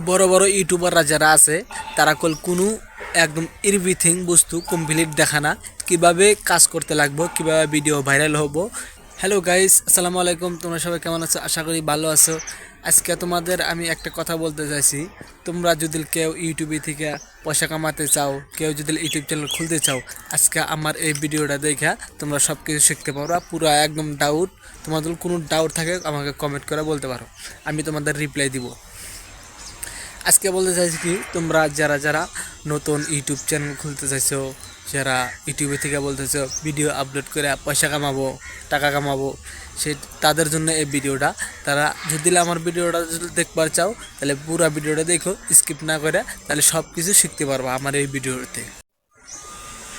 বড় বড় ইউটিউবাররা যারা আছে তারা কোনো একদম এভরিথিং বস্তু কমপ্লিট দেখা না, কীভাবে কাজ করতে লাগবো, কীভাবে ভিডিও ভাইরাল হবো। হ্যালো গাইস, আসসালামু আলাইকুম। তোমরা সবাই কেমন আছো? আশা করি ভালো আছো। আজকে তোমাদের আমি একটা কথা বলতে চাইছি। তোমরা যদি কেউ ইউটিউবে থেকে পয়সা কামাতে চাও, কেউ যদি ইউটিউব চ্যানেল খুলতে চাও, আজকে আমার এই ভিডিওটা দেখা তোমরা সব কিছু শিখতে পারো। পুরো একদম ডাউট, তোমাদের কোনো ডাউট থাকে আমাকে কমেন্ট করে বলতে পারো, আমি তোমাদের রিপ্লাই দিব। আজকে বলতে চাইছি কি, তোমরা যারা যারা নতুন ইউটিউব চ্যানেল খুলতে চাইছো, যারা ইউটিউবে থেকে বলতেছো ভিডিও আপলোড করে পয়সা কামাবো, টাকা কামাবো, সে তাদের জন্য এই ভিডিওটা। তারা যদি আমার ভিডিওটা যদি দেখবার চাও তাহলে পুরো ভিডিওটা দেখো, স্কিপ না করে, তাহলে সব কিছু শিখতে পারবো আমার এই ভিডিওতে।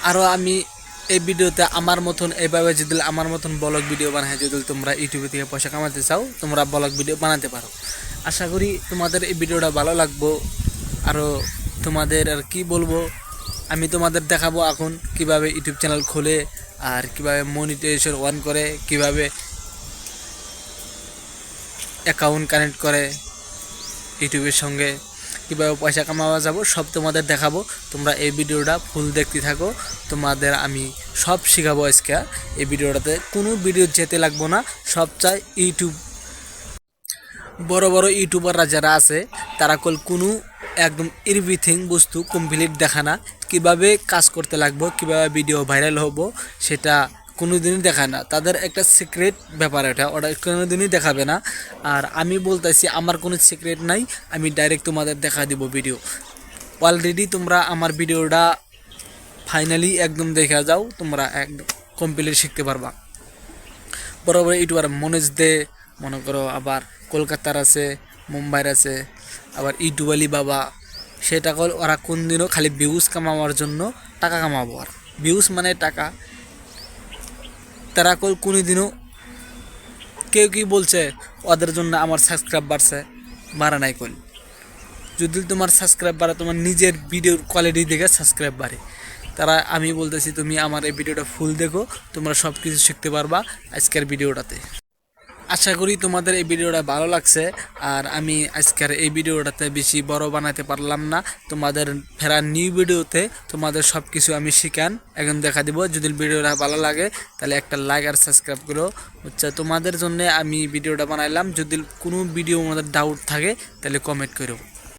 আরও আমি এই ভিডিওতে আমার মতন এইভাবে যদি আমার মতন ব্লগ ভিডিও বানাই, যদি তোমরা ইউটিউবে থেকে পয়সা কামাতে চাও, তোমরা ব্লগ ভিডিও বানাতে পারো। আশা করি তোমাদের এই ভিডিওটা ভালো লাগবো। আরও তোমাদের আর কি বলবো, আমি তোমাদের দেখাবো এখন কিভাবে ইউটিউব চ্যানেল খোলে, আর কিভাবে মনিটাইজেশন অন করে, কিভাবে অ্যাকাউন্ট কানেক্ট করে ইউটিউবের সঙ্গে, কীভাবে পয়সা কামাওয়া যাব, সব তোমাদের দেখাবো। তোমরা এই ভিডিওটা ফুল দেখতে থাকো, তোমাদের আমি সব শেখাবো আজকে এই ভিডিওটাতে। কোনো ভিডিও যেতে লাগবো না, সব চাই ইউটিউব। বড় বড় ইউটিউবাররা যারা আছে তারা কোনো একদম এভরিথিং বস্তু কমপ্লিট দেখা না, কীভাবে কাজ করতে লাগবো, কীভাবে ভিডিও ভাইরাল হবো, সেটা কোনো দিনই দেখায় না। তাদের একটা সিক্রেট ব্যাপার, ওটা কোনো দিনই দেখাবে না। আর আমি বলতেছি আমার কোনো সিক্রেট নাই, আমি ডাইরেক্ট তোমাদের দেখা দিব ভিডিও। অলরেডি তোমরা আমার ভিডিওটা ফাইনালি একদম দেখা যাও, তোমরা একদম কমপ্লিট শিখতে পারবা। বড় বড় ইউটিউবার মনোজ দে, মনে করো, আবার কলকাতার আছে, মুম্বাইয়ের আছে, আবার ইউটিউব আলী বাবা, সেটা ওরা কোন দিনও খালি ভিউজ কামাবার জন্য টাকা কামাবো। আর ভিউজ মানে টাকা, তারা কোনো দিনও কেউ কি বলছে ওদের জন্য আমার সাবস্ক্রাইব বাড়ছে, বাড়া নাই। যদি তোমার সাবস্ক্রাইব বাড়ে, তোমার নিজের ভিডিওর কোয়ালিটি দেখে সাবস্ক্রাইব বাড়ে। তারা আমি বলতেছি তুমি আমার এই ভিডিওটা ফুল দেখো, তোমরা সব কিছু শিখতে পারবা আজকের ভিডিওটাতে। আশা করি তোমাদের এই ভিডিওটা ভালো লাগছে। আর আমি আজকের এই ভিডিওটাতে বেশি বড় বানাতে পারলাম না, তোমাদের ফেরার নিউ ভিডিওতে তোমাদের সব কিছু আমি শিখান এখন দেখা দিব। যদি ভিডিওটা ভালো লাগে তাহলে একটা লাইক আর সাবস্ক্রাইব করো। হচ্ছে তোমাদের জন্য আমি ভিডিওটা বানাইলাম। যদি কোনো ভিডিও আমাদের ডাউট থাকে তাহলে কমেন্ট করো।